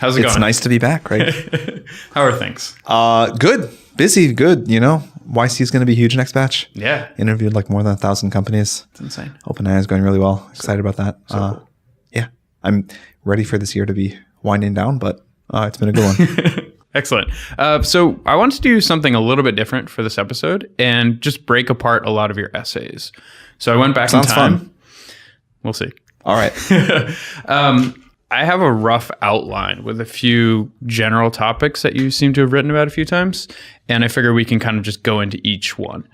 How's it going? It's nice to be back, right? How are things? Good. Busy, good, YC is going to be huge next batch. Yeah. Interviewed like more than 1,000 companies. It's insane. OpenAI is going really well. Excited about that. Cool. Yeah. I'm ready for this year to be winding down, but it's been a good one. Excellent. So I wanted to do something a little bit different for this episode and just break apart a lot of your essays. So I went back in time. Sounds fun. We'll see. All right. I have a rough outline with a few general topics that you seem to have written about a few times, and I figure we can kind of just go into each one.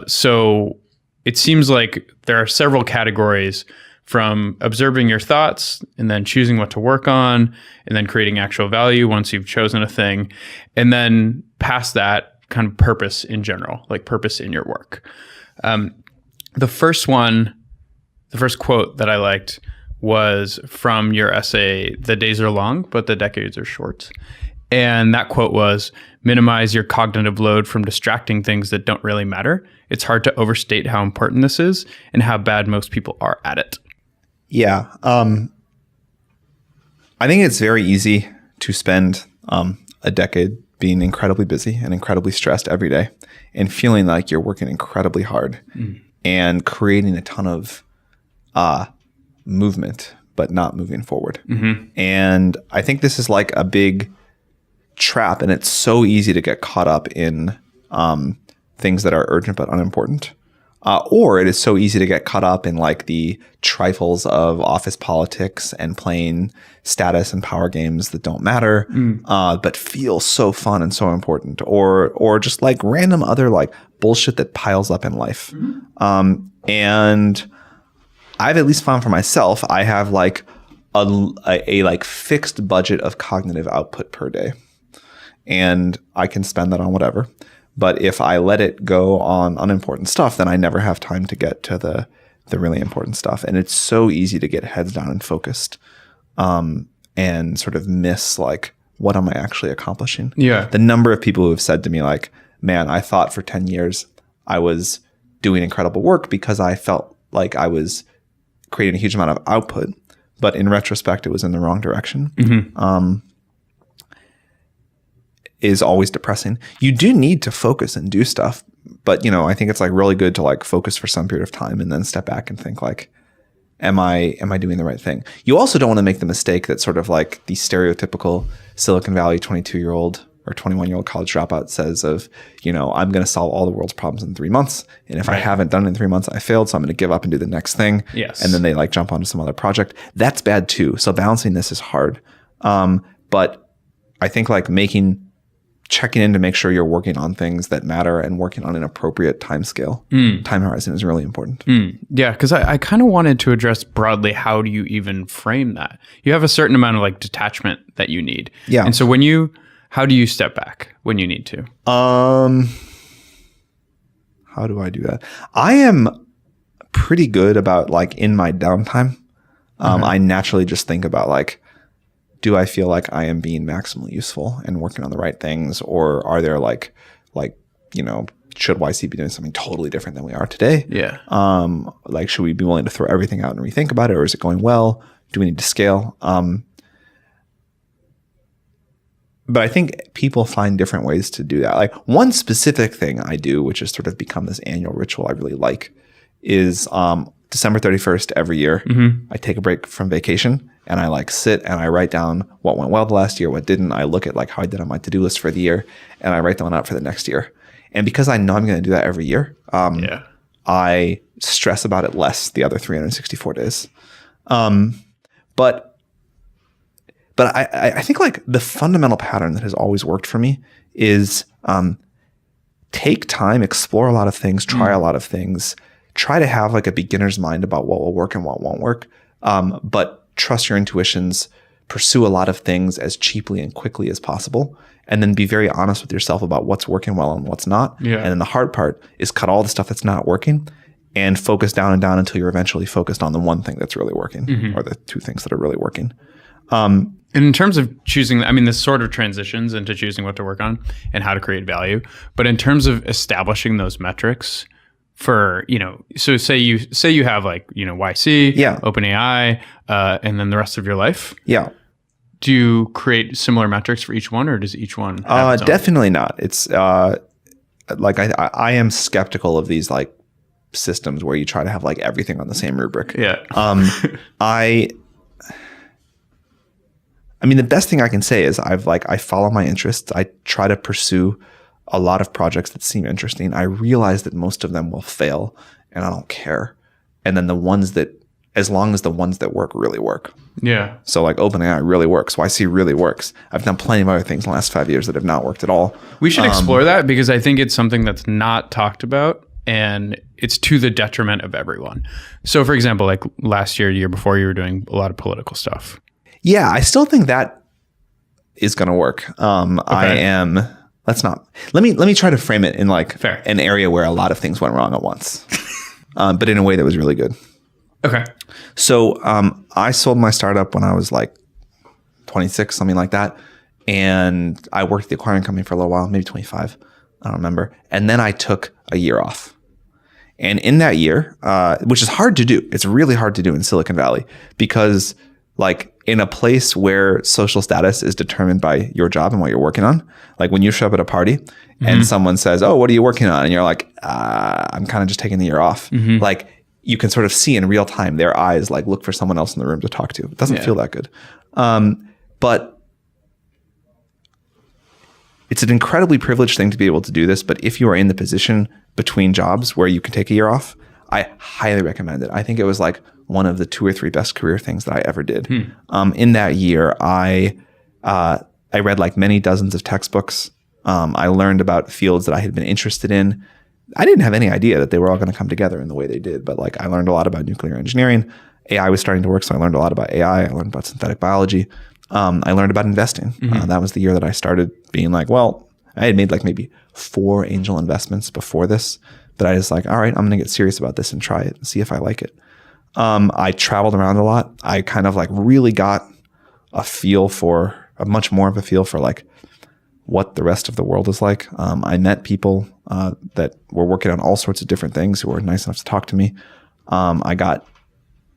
So it seems like there are several categories, from observing your thoughts and then choosing what to work on and then creating actual value once you've chosen a thing, and then past that, kind of purpose in general, like purpose in your work. The first quote that I liked was from your essay, "The Days Are Long, but the Decades Are Short." And that quote was, "Minimize your cognitive load from distracting things that don't really matter. It's hard to overstate how important this is and how bad most people are at it." Yeah. I think it's very easy to spend a decade being incredibly busy and incredibly stressed every day and feeling like you're working incredibly hard and creating a ton of movement, but not moving forward. Mm-hmm. And I think this is like a big trap, and it's so easy to get caught up in things that are urgent but unimportant. Or it is so easy to get caught up in like the trifles of office politics and playing status and power games that don't matter, but feel so fun and so important, or just like random other like bullshit that piles up in life. And I've at least found for myself, I have like a like fixed budget of cognitive output per day, and I can spend that on whatever. But if I let it go on unimportant stuff, then I never have time to get to the really important stuff. And it's so easy to get heads down and focused, and sort of miss like, what am I actually accomplishing? Yeah. The number of people who have said to me like, man, I thought for 10 years I was doing incredible work because I felt like I was creating a huge amount of output, but in retrospect, it was in the wrong direction. Mm-hmm. Is always depressing. You do need to focus and do stuff, but I think it's like really good to like focus for some period of time and then step back and think like, am I doing the right thing? You also don't want to make the mistake that sort of like the stereotypical Silicon Valley 22-year-old or 21-year-old college dropout says of, I'm going to solve all the world's problems in 3 months. And if I haven't done it in 3 months, I failed. So I'm going to give up and do the next thing. Yes. And then they like jump onto some other project. That's bad too. So balancing this is hard. But I think like checking in to make sure you're working on things that matter and working on an appropriate time scale, time horizon is really important. Yeah, because I kind of wanted to address broadly, how do you even frame that? You have a certain amount of like detachment that you need. Yeah. And so how do you step back when you need to? How do I do that? I am pretty good about like in my downtime. I naturally just think about like, do I feel like I am being maximally useful and working on the right things? Or are there like, should YC be doing something totally different than we are today? Yeah. Like, should we be willing to throw everything out and rethink about it? Or is it going well? Do we need to scale? But I think people find different ways to do that. Like one specific thing I do, which has sort of become this annual ritual I really like, is December 31st every year, I take a break from vacation and I like sit and I write down what went well the last year, what didn't. I look at like how I did on my to-do list for the year, and I write them out for the next year. And because I know I'm going to do that every year, I stress about it less the other 364 days. But I think like the fundamental pattern that has always worked for me is take time, explore a lot of things, try a lot of things, try to have like a beginner's mind about what will work and what won't work. But trust your intuitions, pursue a lot of things as cheaply and quickly as possible, and then be very honest with yourself about what's working well and what's not. Yeah. And then the hard part is cut all the stuff that's not working and focus down and down until you're eventually focused on the one thing that's really working, or the two things that are really working. And in terms of choosing, I mean, this sort of transitions into choosing what to work on and how to create value. But in terms of establishing those metrics for, so say you have like, YC, yeah, OpenAI, and then the rest of your life. Yeah. Do you create similar metrics for each one, or does each one have its own? Definitely not. It's like I am skeptical of these like systems where you try to have like everything on the same rubric. Yeah. I mean, the best thing I can say is I follow my interests. I try to pursue a lot of projects that seem interesting. I realize that most of them will fail, and I don't care. And then as long as the ones that work really work. Yeah. So like OpenAI really works. YC really works. I've done plenty of other things in the last 5 years that have not worked at all. We should explore that, because I think it's something that's not talked about, and it's to the detriment of everyone. So for example, like last year, the year before, you were doing a lot of political stuff. Yeah, I still think that is going to work. Okay. Let me try to frame it in like Fair. An area where a lot of things went wrong at once, but in a way that was really good. Okay. So I sold my startup when I was like 26, something like that. And I worked at the acquiring company for a little while, maybe 25. I don't remember. And then I took a year off. And in that year, which is hard to do, it's really hard to do in Silicon Valley, because like in a place where social status is determined by your job and what you're working on, like when you show up at a party and someone says, "Oh, what are you working on?" And you're like, "I'm kind of just taking the year off." Like you can sort of see in real time their eyes like look for someone else in the room to talk to. It doesn't feel that good. But it's an incredibly privileged thing to be able to do this. But if you are in the position between jobs where you can take a year off, I highly recommend it. I think it was like one of the 2 or 3 best career things that I ever did. In that year, I read like many dozens of textbooks. I learned about fields that I had been interested in. I didn't have any idea that they were all going to come together in the way they did, but like I learned a lot about nuclear engineering. AI was starting to work, so I learned a lot about AI. I learned about synthetic biology. I learned about investing. That was the year that I started being like, well, I had made like maybe 4 angel investments before this, but I was like, all right, I'm going to get serious about this and try it and see if I like it. I traveled around a lot. I kind of like really got much more of a feel for like what the rest of the world is like. I met people that were working on all sorts of different things who were nice enough to talk to me. I got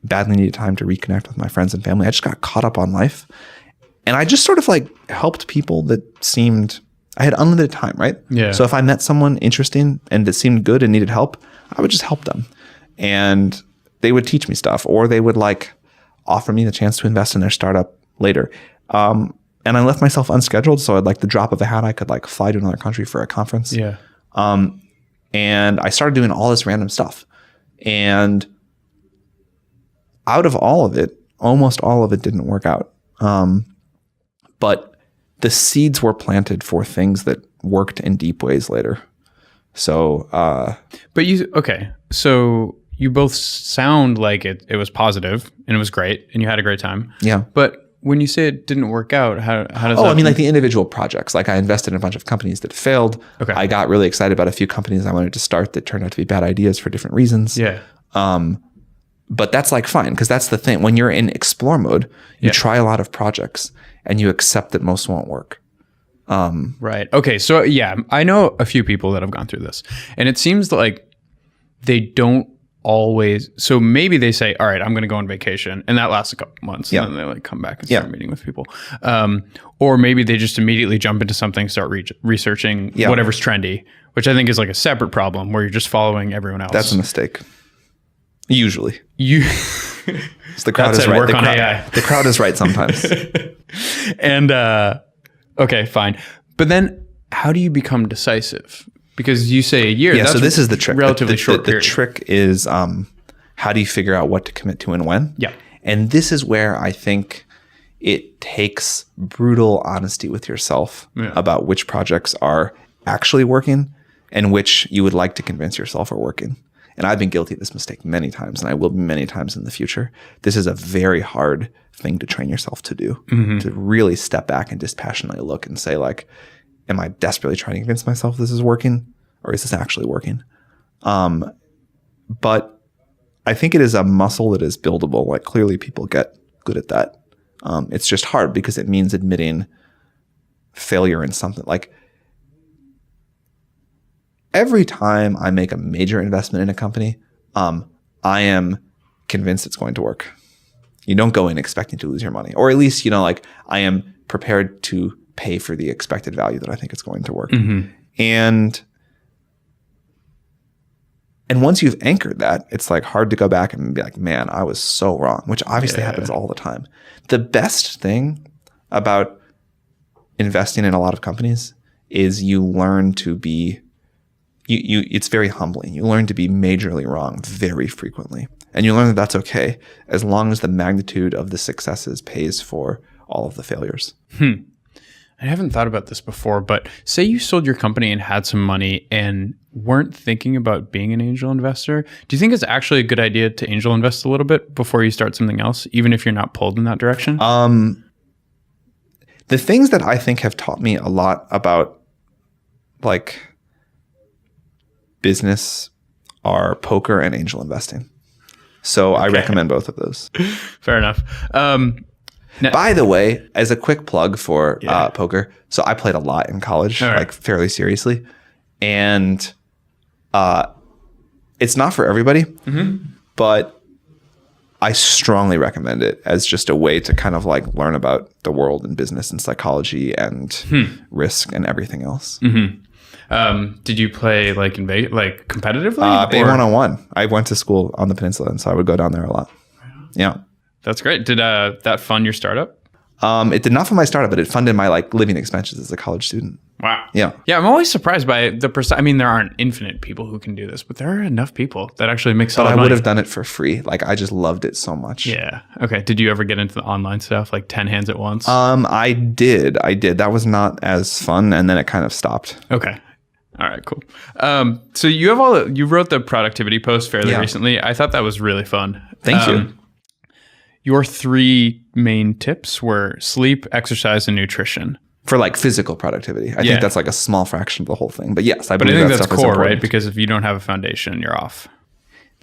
badly needed time to reconnect with my friends and family. I just got caught up on life. And I just sort of like helped people that seemed, I had unlimited time, right? Yeah. So if I met someone interesting and that seemed good and needed help, I would just help them. And they would teach me stuff, or they would like offer me the chance to invest in their startup later. And I left myself unscheduled. So at like the drop of a hat, I could like fly to another country for a conference. Yeah. And I started doing all this random stuff. And out of all of it, almost all of it didn't work out. But the seeds were planted for things that worked in deep ways later. So, so you both sound like it was positive and it was great and you had a great time. Yeah. But when you say it didn't work out, how does that? I mean, like the individual projects. Like I invested in a bunch of companies that failed. Okay. I got really excited about a few companies I wanted to start that turned out to be bad ideas for different reasons. Yeah. But that's like fine, because that's the thing. When you're in explore mode, you try a lot of projects and you accept that most won't work. Right. Okay. So yeah, I know a few people that have gone through this, and it seems like they don't always. So maybe they say, "All right, I'm going to go on vacation," and that lasts a couple months, and then they like come back and start meeting with people. Or maybe they just immediately jump into something, start researching whatever's trendy, which I think is like a separate problem where you're just following everyone else. That's a mistake. Usually, so the crowd That is said, right. work on AI. The crowd is right sometimes. And okay, fine. But then, how do you become decisive? Because you say a year. Yeah. That's So this is the trick. Relatively short The period. trick is how do you figure out what to commit to and when? Yeah. And this is where I think it takes brutal honesty with yourself about which projects are actually working and which you would like to convince yourself are working. And I've been guilty of this mistake many times, and I will be many times in the future. This is a very hard thing to train yourself to do, to really step back and dispassionately look and say, like, am I desperately trying to convince myself this is working, or is this actually working? But I think it is a muscle that is buildable. Like clearly people get good at that. It's just hard because it means admitting failure in something. Like every time I make a major investment in a company, I am convinced it's going to work. You don't go in expecting to lose your money, or at least, like I am prepared to pay for the expected value that I think it's going to work. And once you've anchored that, it's like hard to go back and be like, man, I was so wrong, which obviously happens all the time. The best thing about investing in a lot of companies is you learn to be, it's very humbling. You learn to be majorly wrong very frequently. And you learn that that's okay as long as the magnitude of the successes pays for all of the failures. I haven't thought about this before, but say you sold your company and had some money and weren't thinking about being an angel investor. Do you think it's actually a good idea to angel invest a little bit before you start something else, even if you're not pulled in that direction? The things that I think have taught me a lot about like business are poker and angel investing. So I recommend both of those. Fair enough. By the way, as a quick plug for poker, so I played a lot in college, like fairly seriously. And it's not for everybody, but I strongly recommend it as just a way to kind of like learn about the world and business and psychology and risk and everything else. Did you play like in Vegas, like competitively? A101. I went to school on the peninsula, and so I would go down there a lot. Yeah. That's great. Did that fund your startup? It did not fund my startup, but it funded my like living expenses as a college student. Wow. Yeah. Yeah, I'm always surprised by the percent. I mean, there aren't infinite people who can do this, but there are enough people that actually make solid money. But I would have done it for free. Like I just loved it so much. Yeah. Okay. Did you ever get into the online stuff, like 10 hands at once? I did. That was not as fun, and then it kind of stopped. Okay. All right, cool. So you wrote the productivity post fairly recently. I thought that was really fun. Thank you. Your 3 main tips were sleep, exercise, and nutrition. For like physical productivity. I think that's like a small fraction of the whole thing. But yes, I think believe that's stuff core, is important. right? Because if you don't have a foundation, you're off.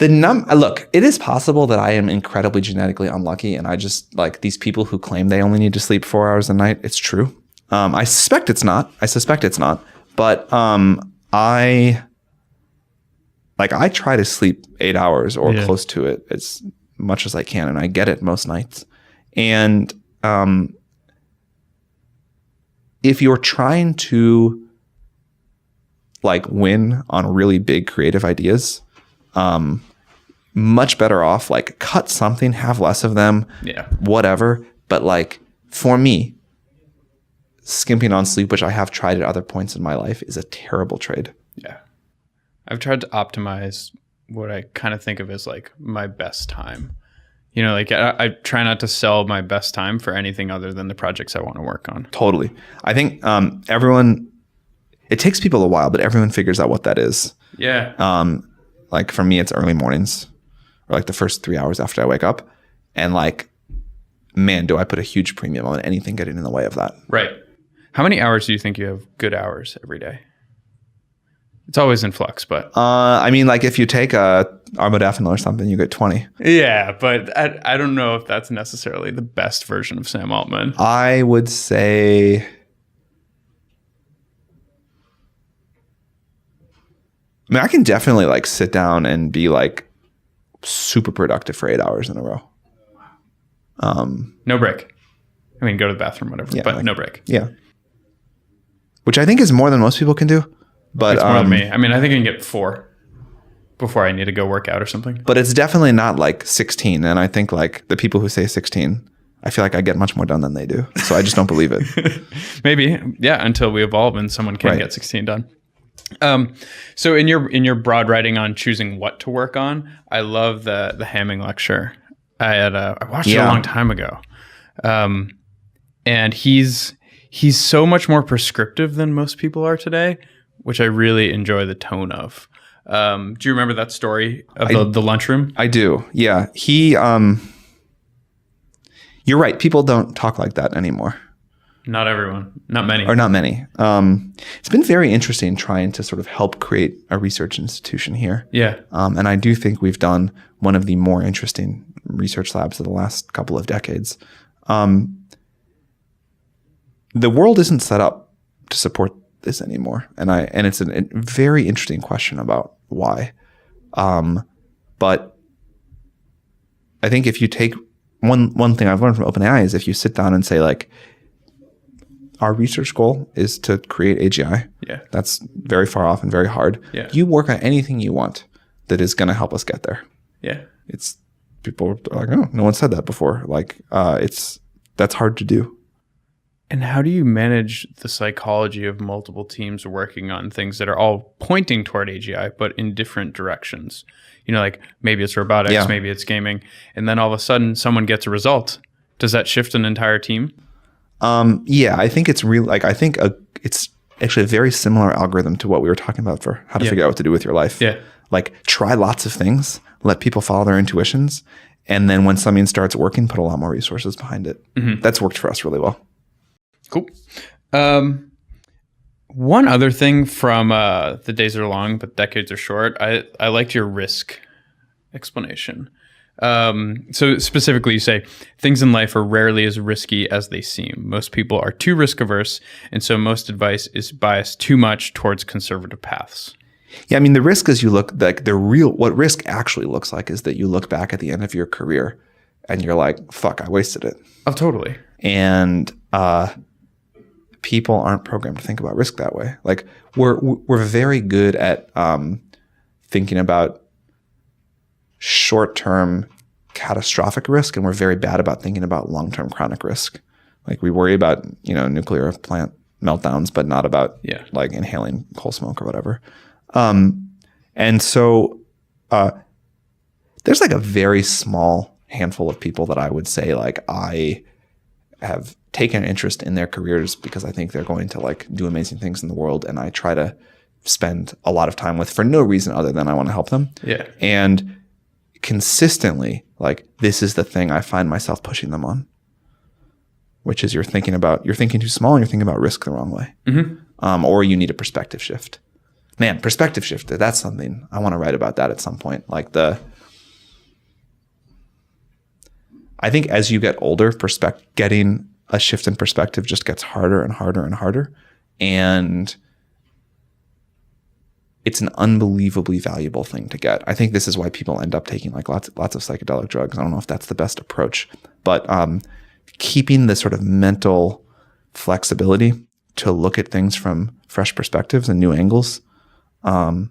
Look, it is possible that I am incredibly genetically unlucky, and I just like these people who claim they only need to sleep 4 hours a night. It's true. I suspect it's not. But I try to sleep 8 hours or close to it as much as I can, and I get it most nights. And if you're trying to like win on really big creative ideas, much better off like cut something, have less of them, whatever. But like for me, skimping on sleep, which I have tried at other points in my life, is a terrible trade. Yeah. I've tried to optimize what I kind of think of as like my best time. You know, like I try not to sell my best time for anything other than the projects I want to work on. Totally. I think it takes people a while, but everyone figures out what that is. Yeah. Like for me, it's early mornings or like the first 3 hours after I wake up. And like, man, do I put a huge premium on anything getting in the way of that. Right. How many hours do you think you have good hours every day? It's always in flux, but I mean, like if you take a armodafinil or something, you get 20. Yeah, but I don't know if that's necessarily the best version of Sam Altman. I would say, I mean, I can definitely like sit down and be like super productive for 8 hours in a row. No break. I mean, go to the bathroom, whatever, but like, no break. Yeah. Which I think is more than most people can do. But it's more than me. I mean, I think I can get 4 before I need to go work out or something. But it's definitely not like 16. And I think like the people who say 16, I feel like I get much more done than they do. So I just don't believe it. Maybe. Yeah. Until we evolve and someone can get 16 done. So in your broad writing on choosing what to work on, I love the Hamming lecture. I watched it a long time ago. And he's so much more prescriptive than most people are today, which I really enjoy the tone of. Do you remember that story of the lunchroom? I do. Yeah. You're right. People don't talk like that anymore. Not everyone. Not many. Or not many. It's been very interesting trying to sort of help create a research institution here. Yeah. And I do think we've done one of the more interesting research labs of the last couple of decades. The world isn't set up to support this anymore. And it's a very interesting question about why. But I think if you take one thing I've learned from OpenAI is if you sit down and say like, our research goal is to create AGI. Yeah. That's very far off and very hard. Yeah. You work on anything you want that is going to help us get there. Yeah. It's people are like, oh, no one said that before. Like, that's hard to do. And how do you manage the psychology of multiple teams working on things that are all pointing toward AGI, but in different directions? You know, like maybe it's robotics, maybe it's gaming, and then all of a sudden someone gets a result. Does that shift an entire team? Yeah, I think it's real. Like, I think it's actually a very similar algorithm to what we were talking about for how to figure out what to do with your life. Yeah. Like, try lots of things, let people follow their intuitions, and then when something starts working, put a lot more resources behind it. Mm-hmm. That's worked for us really well. Cool. One other thing from The Days Are Long, but Decades Are Short, I liked your risk explanation. So specifically, you say things in life are rarely as risky as they seem. Most people are too risk averse, and so most advice is biased too much towards conservative paths. Yeah, I mean, the risk is you look like what risk actually looks like is that you look back at the end of your career and you're like, fuck, I wasted it. Oh, totally. And people aren't programmed to think about risk that way. Like we're very good at thinking about short-term catastrophic risk, and we're very bad about thinking about long-term chronic risk. Like we worry about, nuclear plant meltdowns, but not about like inhaling coal smoke or whatever. And so there's like a very small handful of people that I would say like I have taken an interest in their careers because I think they're going to like do amazing things in the world, and I try to spend a lot of time with for no reason other than I want to help them. Yeah. And consistently, like this is the thing I find myself pushing them on, which is you're thinking too small and you're thinking about risk the wrong way. Mm-hmm. Or you need a perspective shift. Man, perspective shift, that's something I want to write about that at some point. Like I think as you get older, getting a shift in perspective just gets harder and harder and harder. And it's an unbelievably valuable thing to get. I think this is why people end up taking like lots of psychedelic drugs. I don't know if that's the best approach, but keeping the sort of mental flexibility to look at things from fresh perspectives and new angles, man,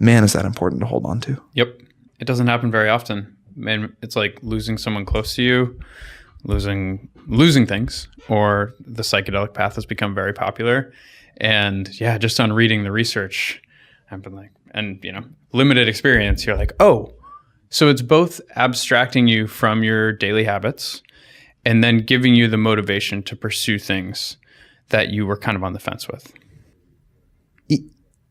is that important to hold on to. Yep. It doesn't happen very often. And it's like losing someone close to you, losing things, or the psychedelic path has become very popular. And yeah, just on reading the research, I've been like, and limited experience, you're like, oh, so it's both abstracting you from your daily habits and then giving you the motivation to pursue things that you were kind of on the fence with.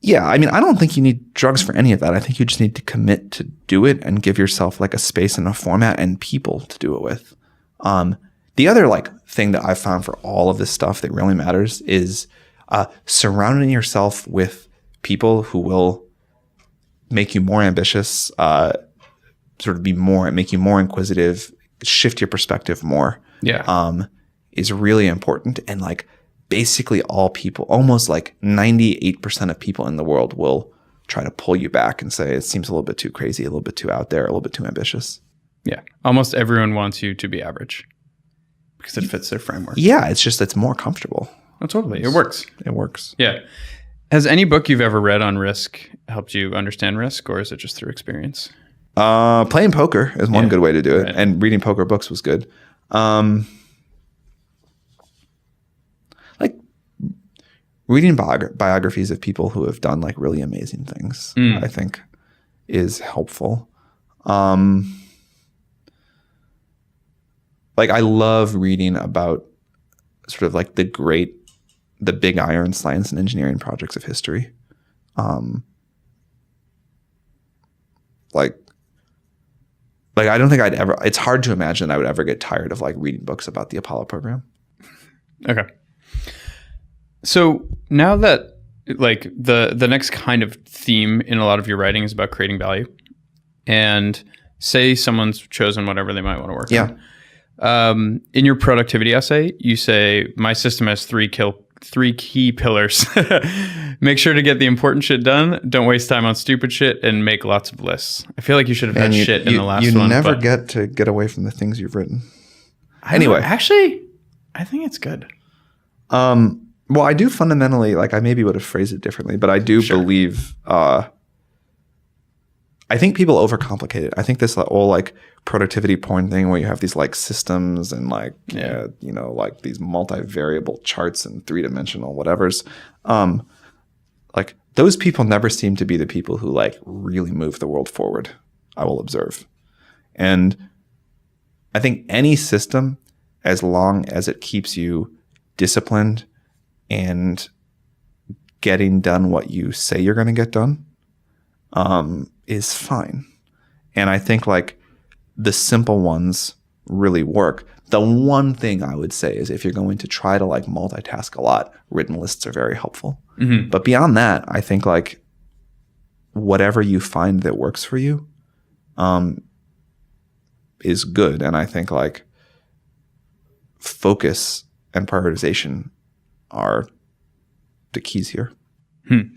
Yeah, I mean, I don't think you need drugs for any of that. I think you just need to commit to do it and give yourself like a space and a format and people to do it with. The other like thing that I've found for all of this stuff that really matters is surrounding yourself with people who will make you more ambitious, make you more inquisitive, shift your perspective more. Yeah, is really important. And like basically all people, almost like 98% of people in the world will try to pull you back and say it seems a little bit too crazy, a little bit too out there, a little bit too ambitious. Yeah, almost everyone wants you to be average because it fits their framework. Yeah, it's more comfortable. Oh, totally. It works. It works. Yeah. Has any book you've ever read on risk helped you understand risk, or is it just through experience? Playing poker is one good way to do it. Right. And reading poker books was good. Like reading biographies of people who have done like really amazing things, I think is helpful. Like I love reading about sort of like the big iron science and engineering projects of history. Like I don't think it's hard to imagine I would ever get tired of like reading books about the Apollo program. Okay. So now that like the next kind of theme in a lot of your writing is about creating value, and say someone's chosen whatever they might want to work on. In your productivity essay, you say, my system has three key pillars. Make sure to get the important shit done. Don't waste time on stupid shit, and make lots of lists. I feel like you should have had shit in the last one. You never get away from the things you've written. Anyway, actually, I think it's good. Well, I do fundamentally, like, I maybe would have phrased it differently, but I do believe, I think people overcomplicate it. I think this whole like productivity porn thing where you have these like systems and like, you know, like these multivariable charts and 3-dimensional whatevers. Like those people never seem to be the people who like really move the world forward, I will observe. And I think any system, as long as it keeps you disciplined and getting done what you say you're going to get done, is fine. And I think like the simple ones really work. The one thing I would say is if you're going to try to like multitask a lot, written lists are very helpful. Mm-hmm. But beyond that, I think like whatever you find that works for you, is good. And I think like focus and prioritization are the keys here.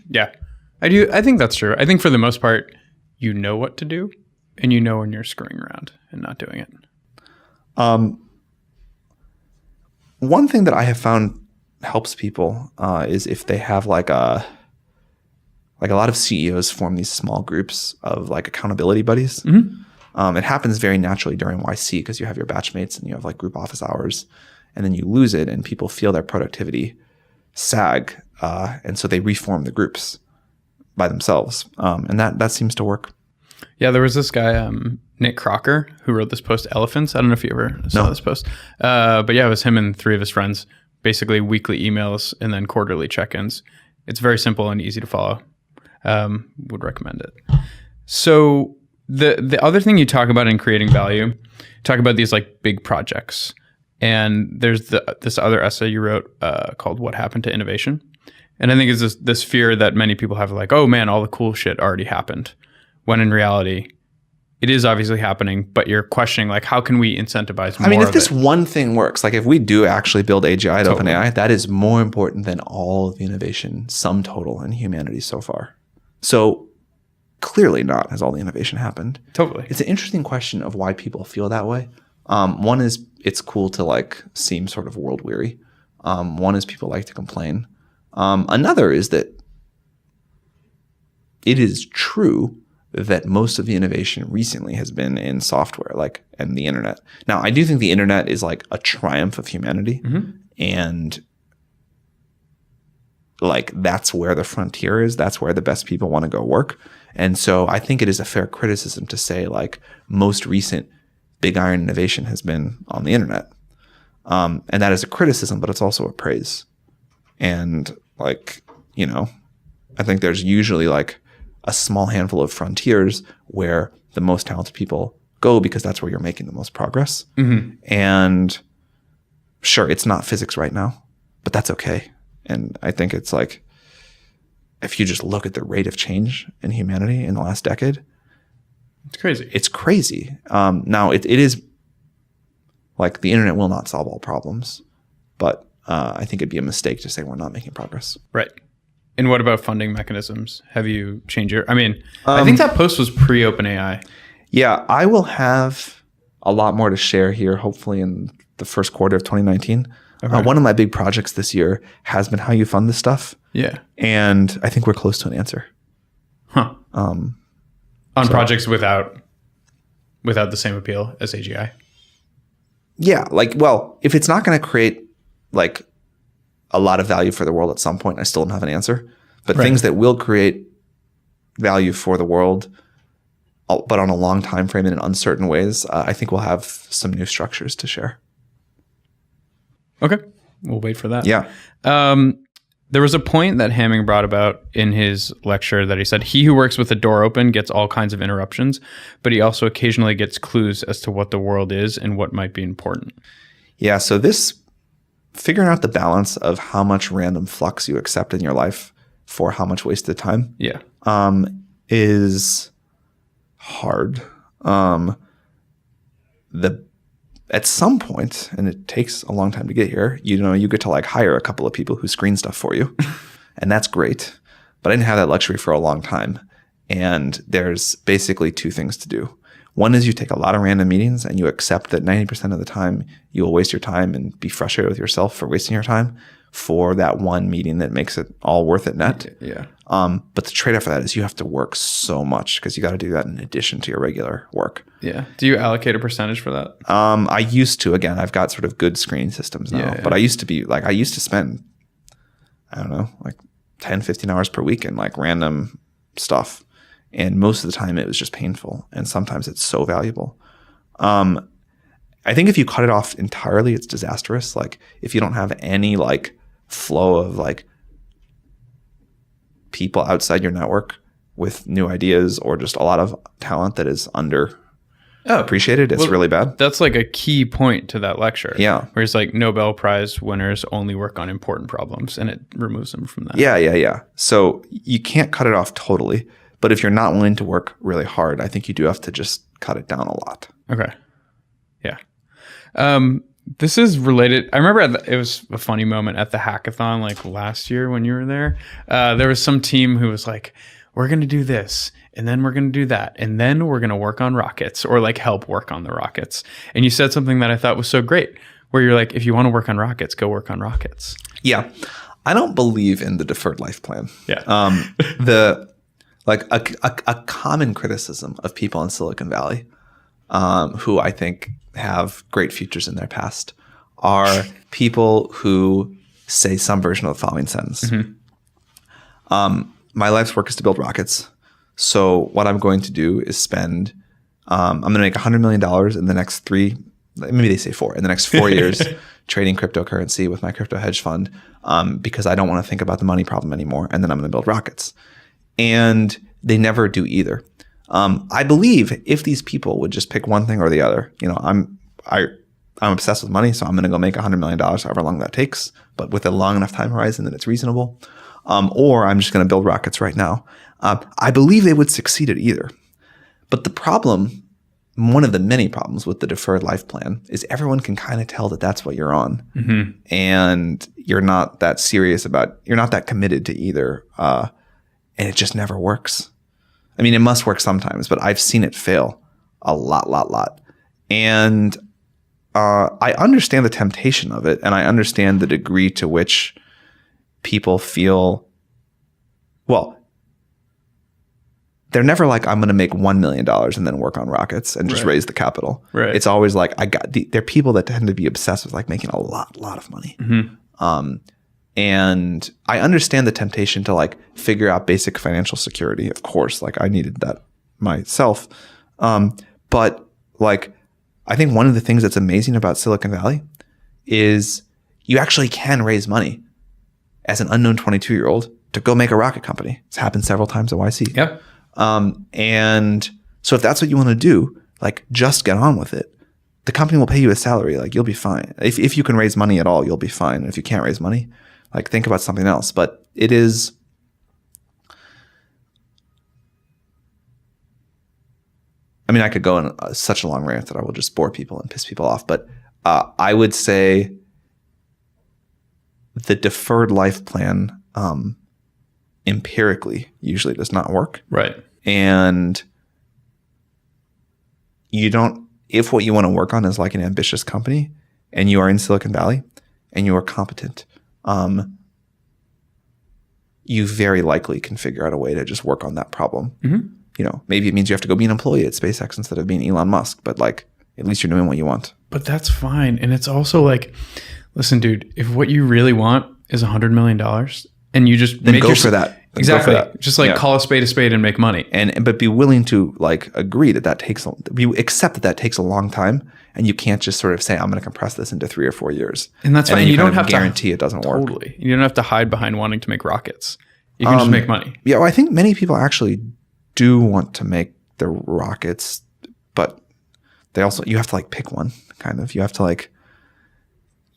Yeah, I do. I think that's true. I think for the most part, you know what to do and you know when you're screwing around and not doing it. One thing that I have found helps people is if they have like a lot of CEOs form these small groups of like accountability buddies. Mm-hmm. It happens very naturally during YC because you have your batchmates and you have like group office hours, and then you lose it and people feel their productivity sag. And so they reform the groups by themselves. And that seems to work. Yeah, there was this guy, Nick Crocker, who wrote this post, Elephants. I don't know if you ever saw this post. But yeah, it was him and 3 of his friends, basically weekly emails and then quarterly check-ins. It's very simple and easy to follow. Would recommend it. So the other thing you talk about in creating value, talk about these like big projects. And there's this other essay you wrote called What Happened to Innovation? And I think it's this fear that many people have like, oh man, all the cool shit already happened. When in reality, it is obviously happening, but you're questioning like, how can we incentivize more? I mean, if this one thing works, like if we do actually build AGI at OpenAI, that is more important than all of the innovation sum total in humanity so far. So clearly not has all the innovation happened. Totally. It's an interesting question of why people feel that way. One is it's cool to like seem sort of world weary. One is people like to complain. Another is that it is true that most of the innovation recently has been in software, like, and the internet. Now, I do think the internet is like a triumph of humanity, and like that's where the frontier is. That's where the best people want to go work. And so I think it is a fair criticism to say like most recent big iron innovation has been on the internet. And that is a criticism, but it's also a praise. And like, you know, I think there's usually like a small handful of frontiers where the most talented people go because that's where you're making the most progress. And sure, it's not physics right now, but that's okay. And I think it's like, if you just look at the rate of change in humanity in the last decade, it's crazy. It's crazy. Now it is like the internet will not solve all problems, but I think it'd be a mistake to say we're not making progress. Right. And what about funding mechanisms? Have you changed your... I mean, I think that post was pre-OpenAI. Yeah, I will have a lot more to share here, hopefully in the first quarter of 2019. Okay. One of my big projects this year has been how you fund this stuff. Yeah. And I think we're close to an answer. On projects without the same appeal as AGI? Yeah, like, well, if it's not going to create like a lot of value for the world at some point, I still don't have an answer. But things that will create value for the world, but on a long time frame and in uncertain ways, I think we'll have some new structures to share. Okay, we'll wait for that. Yeah. There was a point that Hamming brought about in his lecture that he said, he who works with the door open gets all kinds of interruptions, but he also occasionally gets clues as to what the world is and what might be important. Yeah, so this figuring out the balance of how much random flux you accept in your life for how much wasted time is hard. At some point, and it takes a long time to get here, you get to like hire a couple of people who screen stuff for you, and that's great. But I didn't have that luxury for a long time. And there's basically 2 things to do. One is you take a lot of random meetings and you accept that 90% of the time you will waste your time and be frustrated with yourself for wasting your time for that one meeting that makes it all worth it net. Yeah. But the trade-off for that is you have to work so much because you got to do that in addition to your regular work. Yeah. Do you allocate a percentage for that? I used to. Again, I've got sort of good screening systems now. But I used to spend, I don't know, like 10, 15 hours per week in like random stuff. And most of the time it was just painful. And sometimes it's so valuable. I think if you cut it off entirely, it's disastrous. Like if you don't have any like flow of like people outside your network with new ideas or just a lot of talent that is appreciated, it's really bad. That's like a key point to that lecture. Yeah. Where it's like Nobel Prize winners only work on important problems and it removes them from that. Yeah. So you can't cut it off totally. But if you're not willing to work really hard, I think you do have to just cut it down a lot. Okay. Yeah. This is related. I remember it was a funny moment at the hackathon like last year when you were there. There was some team who was like, we're going to do this and then we're going to do that. And then we're going to work on rockets or like help work on the rockets. And you said something that I thought was so great where you're like, if you want to work on rockets, go work on rockets. Yeah. I don't believe in the deferred life plan. Yeah. A common criticism of people in Silicon Valley who I think have great futures in their past are people who say some version of the following sentence. Mm-hmm. My life's work is to build rockets. So what I'm going to do is spend, I'm going to make $100 million in the next maybe they say 4, in the next 4 years trading cryptocurrency with my crypto hedge fund because I don't want to think about the money problem anymore. And then I'm going to build rockets. And they never do either. I believe if these people would just pick one thing or the other, I'm obsessed with money, so I'm going to go make $100 million, however long that takes, but with a long enough time horizon that it's reasonable. Or I'm just going to build rockets right now. I believe they would succeed at either. But the problem, one of the many problems with the deferred life plan is everyone can kind of tell that that's what you're on. Mm-hmm. And you're not that you're not that committed to either. And it just never works. I mean, it must work sometimes, but I've seen it fail a lot. And I understand the temptation of it, and I understand the degree to which people feel, well, they're never like, I'm going to make $1 million and then work on rockets and just raise the capital. Right. It's always like, there are people that tend to be obsessed with like making a lot of money. Mm-hmm. And I understand the temptation to like figure out basic financial security. Of course, like I needed that myself. But like, I think one of the things that's amazing about Silicon Valley is you actually can raise money as an unknown 22-year-old to go make a rocket company. It's happened several times at YC. Yeah. And so if that's what you want to do, like just get on with it. The company will pay you a salary. Like you'll be fine. If you can raise money at all, you'll be fine. And if you can't raise money, like think about something else. But it is, I mean, I could go on such a long rant that I will just bore people and piss people off. But I would say the deferred life plan empirically usually does not work. Right. And you don't, if what you want to work on is like an ambitious company and you are in Silicon Valley and you are competent, you very likely can figure out a way to just work on that problem. Mm-hmm. You know, maybe it means you have to go be an employee at SpaceX instead of being Elon Musk, but like at least you're doing what you want. But that's fine. And it's also like, listen, dude, if what you really want is $100 million and you just then go for that. Exactly. Just like call a spade and make money. But be willing to like agree that takes, accept that takes a long time. And you can't just sort of say, I'm going to compress this into 3 or 4 years. And that's fine. You don't have to guarantee it doesn't work. Totally. You don't have to hide behind wanting to make rockets. You can just make money. Yeah. Well, I think many people actually do want to make the rockets, but they also, you have to like pick one kind of. You have to like,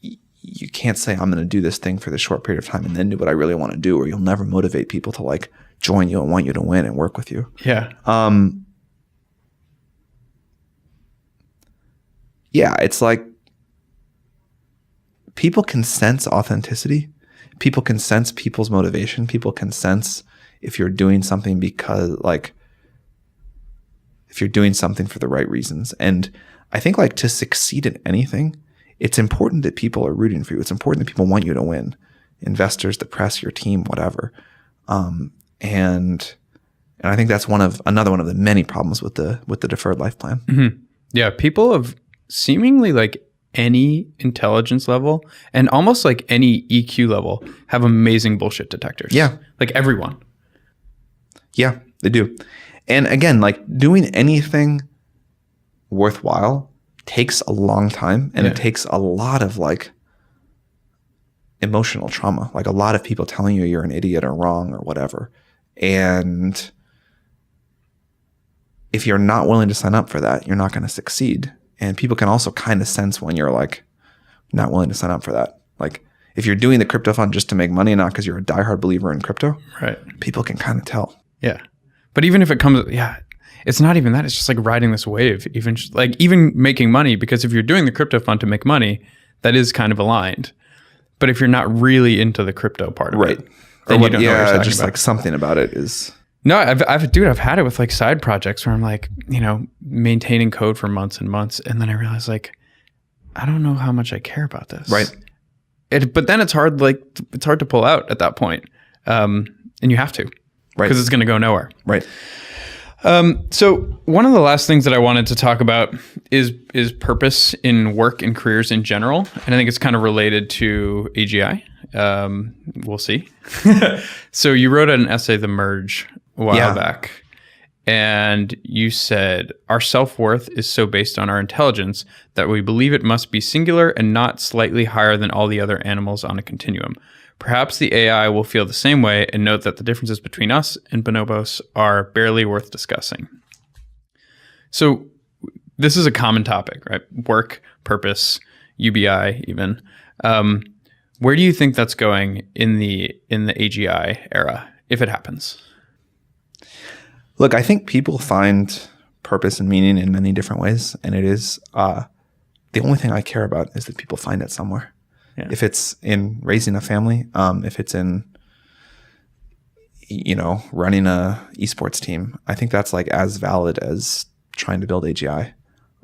you can't say I'm going to do this thing for this short period of time and then do what I really want to do, or you'll never motivate people to like join you and want you to win and work with you. Yeah. Yeah, it's like people can sense authenticity. People can sense people's motivation. People can sense if you're doing something because like if you're doing something for the right reasons. And I think like to succeed in anything, it's important that people are rooting for you. It's important that people want you to win. Investors, the press, your team, whatever. And I think that's another one of the many problems with the deferred life plan. Mm-hmm. Yeah, people of seemingly like any intelligence level and almost like any EQ level have amazing bullshit detectors. Yeah. Like everyone. Yeah, they do. And again, like doing anything worthwhile takes a long time, and it takes a lot of like emotional trauma, like a lot of people telling you you're an idiot or wrong or whatever. And if you're not willing to sign up for that, you're not going to succeed. And people can also kind of sense when you're like not willing to sign up for that. Like if you're doing the crypto fund just to make money, not because you're a diehard believer in crypto, right? People can kind of tell. Yeah. But even if it comes, it's not even that. It's just like riding this wave, even making money, because if you're doing the crypto fund to make money, that is kind of aligned. But if you're not really into the crypto part of it, then you don't know what you're talking just about. like something about it is. No, I've had it with like side projects where I'm like, maintaining code for months and months. And then I realize like, I don't know how much I care about this. Right. But then it's hard to pull out at that point. And you have to, right? Because it's going to go nowhere. Right. So one of the last things that I wanted to talk about is purpose in work and careers in general. And I think it's kind of related to AGI. We'll see. So you wrote an essay, The Merge, a while back. And you said, our self-worth is so based on our intelligence that we believe it must be singular and not slightly higher than all the other animals on a continuum. Perhaps the AI will feel the same way and note that the differences between us and bonobos are barely worth discussing. So this is a common topic, right? Work, purpose, UBI even. Where do you think that's going in the AGI era, if it happens? Look, I think people find purpose and meaning in many different ways. And it is the only thing I care about is that people find it somewhere. Yeah. If it's in raising a family, if it's in, running a esports team, I think that's like as valid as trying to build AGI.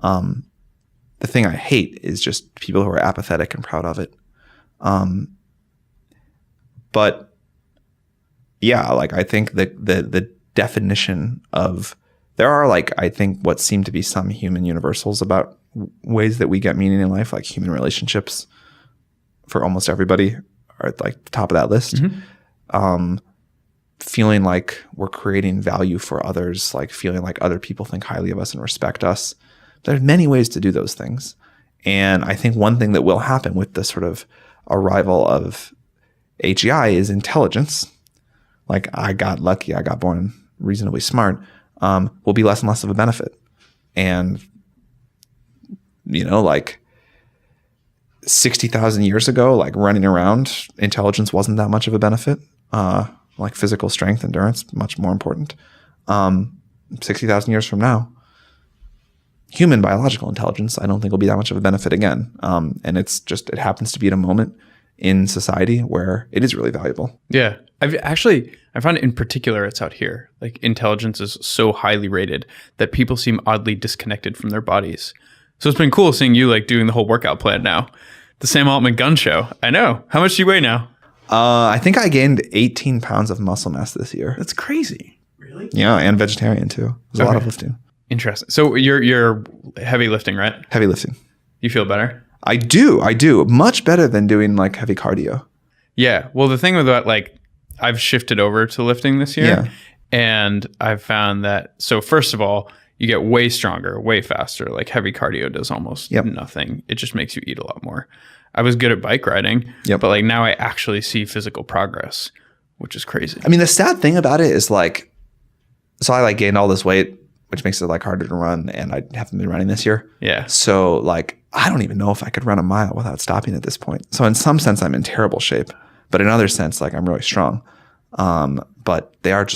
The thing I hate is just people who are apathetic and proud of it. But yeah, like I think that the definition of there are like I think what seem to be some human universals about ways that we get meaning in life, like human relationships for almost everybody are at like the top of that list. Mm-hmm. Feeling like we're creating value for others, like feeling like other people think highly of us and respect us. There's many ways to do those things. And I think one thing that will happen with the sort of arrival of AGI is intelligence. Like I got lucky, I got born reasonably smart, will be less and less of a benefit. And, like 60,000 years ago, like running around, intelligence wasn't that much of a benefit. Like physical strength, endurance, much more important. 60,000 years from now, human biological intelligence, I don't think will be that much of a benefit again. And it happens to be at a moment in society where it is really valuable. Yeah. I found in particular, it's out here. Like intelligence is so highly rated that people seem oddly disconnected from their bodies. So it's been cool seeing you like doing the whole workout plan now. The Sam Altman gun show. I know. How much do you weigh now? I think I gained 18 pounds of muscle mass this year. That's crazy. Really? Yeah, and vegetarian too. There's a lot of lifting. Interesting. So you're heavy lifting, right? Heavy lifting. You feel better? I do. Much better than doing like heavy cardio. Yeah. Well, the thing with that, like I've shifted over to lifting this year and I've found that, so first of all, you get way stronger, way faster. Like heavy cardio does almost nothing. It just makes you eat a lot more. I was good at bike riding, but like now I actually see physical progress, which is crazy. I mean, the sad thing about it is like, so I like gained all this weight, which makes it like harder to run, and I haven't been running this year. Yeah. So like, I don't even know if I could run a mile without stopping at this point. So in some sense, I'm in terrible shape, but in other sense, like I'm really strong. But they're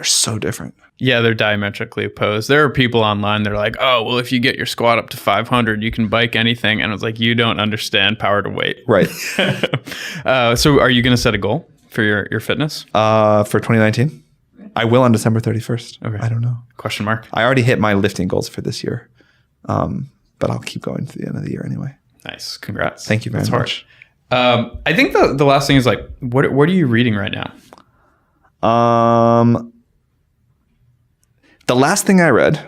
so different. Yeah, they're diametrically opposed. There are people online that are like, oh, well, if you get your squat up to 500, you can bike anything. And I was like, you don't understand power to weight. Right. So are you going to set a goal for your fitness? For 2019? I will on December 31st. Okay. I don't know. Question mark. I already hit my lifting goals for this year. But I'll keep going to the end of the year anyway. Nice. Congrats. Thank you very much. I think the last thing is like, what are you reading right now? The last thing I read,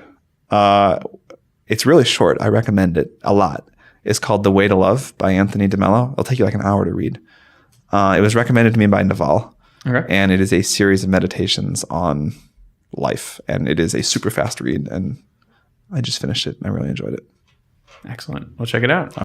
it's really short. I recommend it a lot. It's called The Way to Love by Anthony DeMello. It'll take you like an hour to read. It was recommended to me by Naval. Okay. And it is a series of meditations on life. And it is a super fast read. And I just finished it and I really enjoyed it. Excellent. We'll check it out.